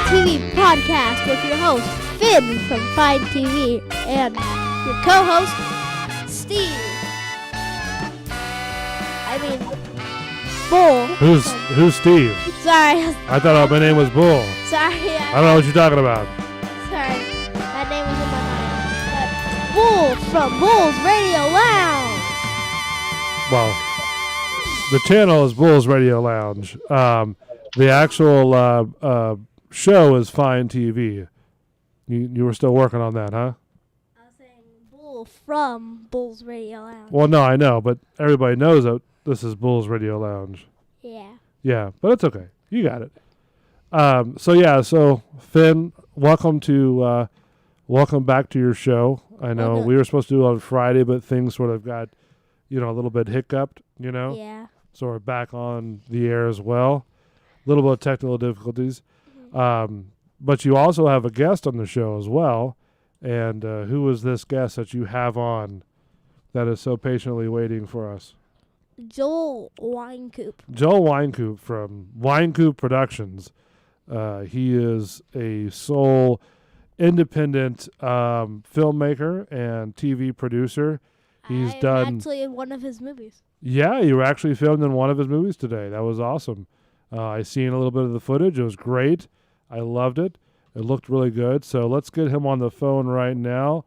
Findtv podcast with your host, Finn from Findtv, and your co-host, Steve. Bull. Who's Steve? Sorry. I thought my name was Bull. Sorry. I don't know what you're talking about. Sorry. That name was in my mind. But Bull from Bull's Radio Lounge. Well, the channel is Bull's Radio Lounge. The actual show is Findtv. You were still working on that, huh? I was saying Bull from Bull's Radio Lounge. Well, no, I know, but everybody knows that this is Bull's Radio Lounge. Yeah. Yeah, but it's okay. You got it. So Finn, welcome back to your show. I know we were supposed to do it on Friday, but things sort of got, a little bit hiccuped, Yeah. So we're back on the air as well. A little bit of technical difficulties. Mm-hmm. But you also have a guest on the show as well. And who is this guest that you have on that is so patiently waiting for us? Joel Winecoop. Joel Winecoop from Winecoop Productions. He is a sole independent filmmaker and TV producer. He's done actually in one of his movies. Yeah, you were actually filmed in one of his movies today. That was awesome. I seen a little bit of the footage. It was great. I loved it. It looked really good. So let's get him on the phone right now.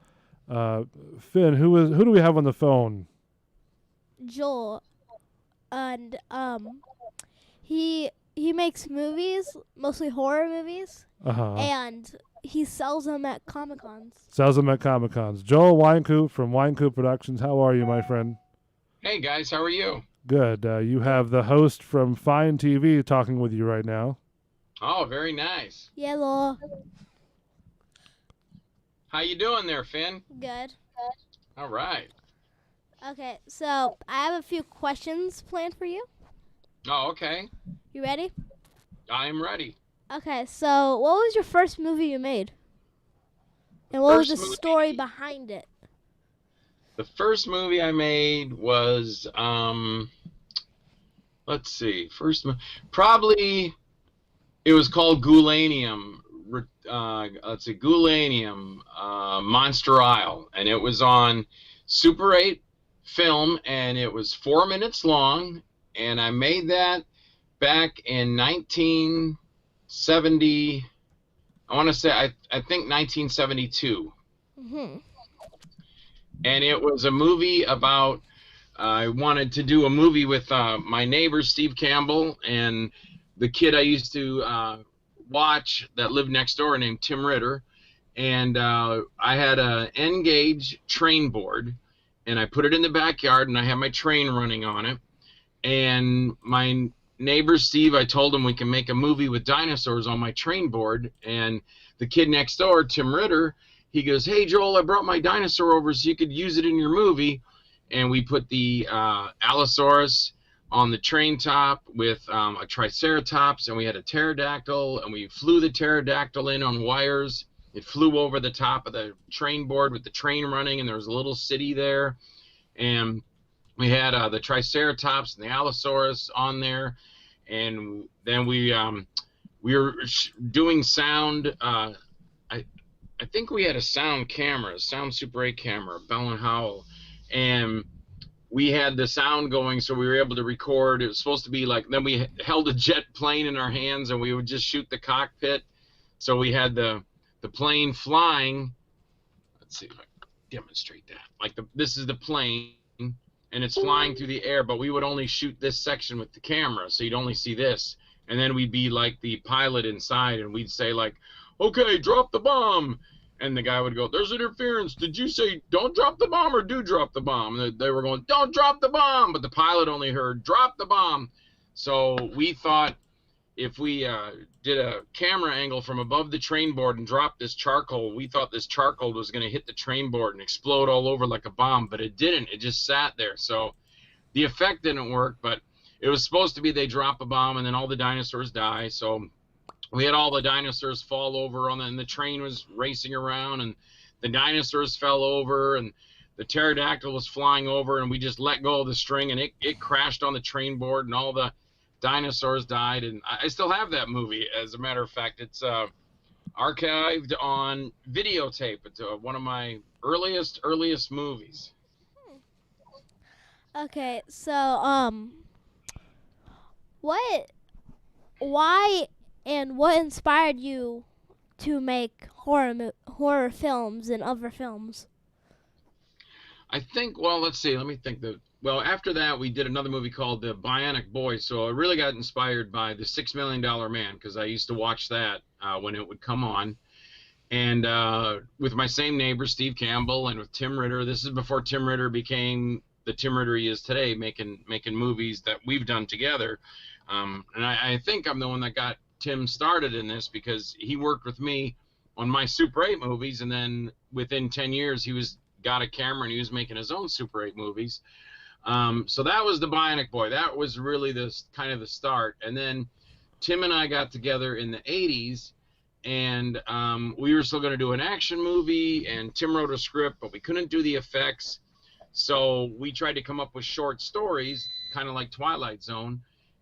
Finn, who do we have on the phone? Joel. And he makes movies, mostly horror movies. Uh-huh. And he sells them at Comic-Cons. Joel Winecoop from Winecoop Productions. How are you, my friend? Hey, guys. How are you? Good. You have the host from Findtv talking with you right now. Oh, very nice. Yellow. How you doing there, Finn? Good. All right. Okay, so I have a few questions planned for you. Oh, okay. You ready? I'm ready. Okay, so what was your first movie you made? And what was the story behind it? The first movie I made was, let's see, probably it was called Ghoulanium. Ghoulanium, Monster Isle, and it was on Super 8 film, and it was 4 minutes long, and I made that back in 1970. I want to say I think 1972. Mm-hmm. And it was a movie about, I wanted to do a movie with my neighbor, Steve Campbell, and the kid I used to watch that lived next door named Tim Ritter. And I had a N-gauge train board, and I put it in the backyard, and I had my train running on it. And my neighbor, Steve, I told him we can make a movie with dinosaurs on my train board. And the kid next door, Tim Ritter, he goes, "Hey, Joel, I brought my dinosaur over so you could use it in your movie." And we put the Allosaurus on the train top with a Triceratops, and we had a pterodactyl, and we flew the pterodactyl in on wires. It flew over the top of the train board with the train running, and there was a little city there. And we had the Triceratops and the Allosaurus on there. And then we were doing sound. I think we had a sound Super 8 camera, Bell and Howell, and we had the sound going, so we were able to record. It was supposed to be like, then we held a jet plane in our hands, and we would just shoot the cockpit. So we had the plane flying. Let's see if I can demonstrate that. This is the plane, and it's flying through the air, but we would only shoot this section with the camera, so you'd only see this. And then we'd be like the pilot inside, and we'd say like, "Okay, drop the bomb." And the guy would go, "There's interference. Did you say don't drop the bomb or do drop the bomb?" And they were going, "Don't drop the bomb." But the pilot only heard, "Drop the bomb." So we thought if we did a camera angle from above the train board and dropped this charcoal, we thought this charcoal was going to hit the train board and explode all over like a bomb. But it didn't. It just sat there. So the effect didn't work. But it was supposed to be they drop a bomb and then all the dinosaurs die. So we had all the dinosaurs fall over and the train was racing around, and the dinosaurs fell over, and the pterodactyl was flying over, and we just let go of the string, and it crashed on the train board, and all the dinosaurs died. And I still have that movie, as a matter of fact. It's archived on videotape. It's one of my earliest movies. Okay, so why and what inspired you to make horror films and other films? I think, well, let's see, let me think. Well, after that, we did another movie called The Bionic Boy, so I really got inspired by The $6 Million Man, because I used to watch that when it would come on. And with my same neighbor, Steve Campbell, and with Tim Ritter. This is before Tim Ritter became the Tim Ritter he is today, making movies that we've done together. And I think I'm the one that got Tim started in this, because he worked with me on my Super 8 movies, and then within 10 years he got a camera and he was making his own Super 8 movies. So that was The Bionic Boy. That was really kind of the start. And then Tim and I got together in the 80s, and we were still going to do an action movie, and Tim wrote a script, but we couldn't do the effects. So we tried to come up with short stories, kind of like Twilight Zone,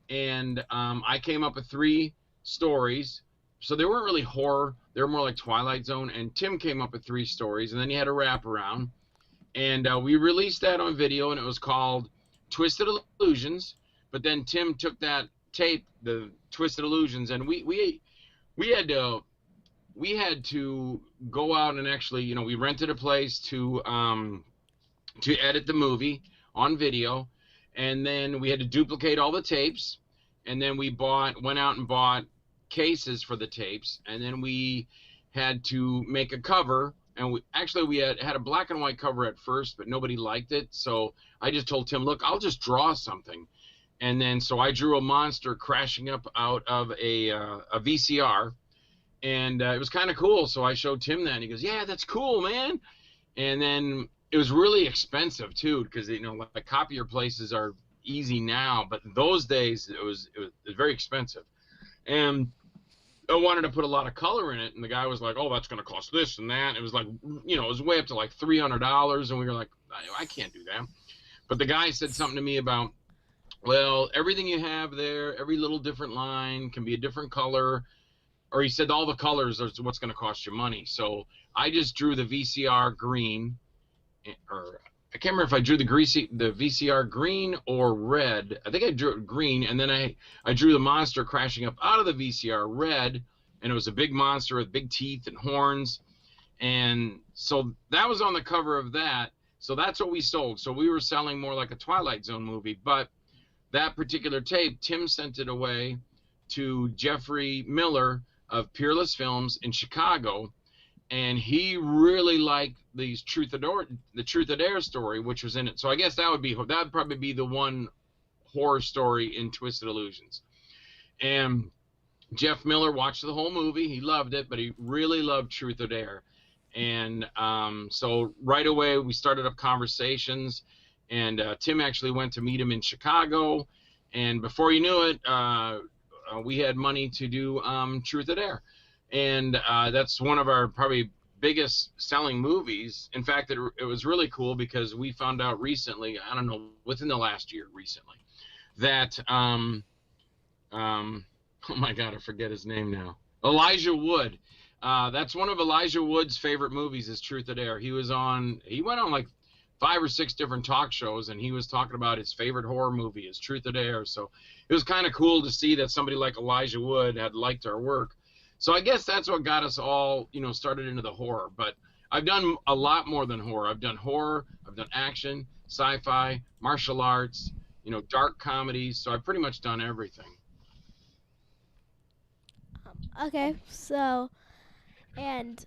and I came up with 3 stories. So they weren't really horror, they were more like Twilight Zone, and Tim came up with 3 stories, and then he had a wraparound. And we released that on video, and it was called Twisted Illusions. But then Tim took that tape, the Twisted Illusions, and we had to go out and actually, we rented a place to edit the movie on video, and then we had to duplicate all the tapes, and then we went out and bought cases for the tapes, and then we had to make a cover. And we had a black and white cover at first, but nobody liked it. So I just told Tim, look, I'll just draw something. And then so I drew a monster crashing up out of a VCR. And it was kind of cool. So I showed Tim that, and he goes, yeah, that's cool, man. And then it was really expensive, too, because, like copier places are easy now. But in those days, it was very expensive. And I wanted to put a lot of color in it, and the guy was like, oh, that's going to cost this and that. And it was like, it was way up to like $300, and we were like, I can't do that. But the guy said something to me about, well, everything you have there, every little different line can be a different color. Or he said all the colors are what's going to cost you money. So I just drew the VCR green, or I can't remember if I drew the VCR green or red. I think I drew it green, and then I drew the monster crashing up out of the VCR red, and it was a big monster with big teeth and horns. And so that was on the cover of that. So that's what we sold. So we were selling more like a Twilight Zone movie. But that particular tape, Tim sent it away to Jeffrey Miller of Peerless Films in Chicago, and he really liked the Truth or Dare story, which was in it. So I guess that would probably be the one horror story in Twisted Illusions. And Jeff Miller watched the whole movie. He loved it, but he really loved Truth or Dare. And so right away we started up conversations, and Tim actually went to meet him in Chicago. And before you knew it, we had money to do Truth or Dare. And that's one of our probably biggest selling movies. In fact, it was really cool because we found out recently, I don't know, within the last year recently, that, oh my God, I forget his name now. Elijah Wood. That's one of Elijah Wood's favorite movies is Truth or Dare. He went on like 5 or 6 different talk shows, and he was talking about his favorite horror movie is Truth or Dare. So it was kind of cool to see that somebody like Elijah Wood had liked our work. So I guess that's what got us all, started into the horror. But I've done a lot more than horror. I've done horror, I've done action, sci-fi, martial arts, dark comedies. So I've pretty much done everything. Okay, so, and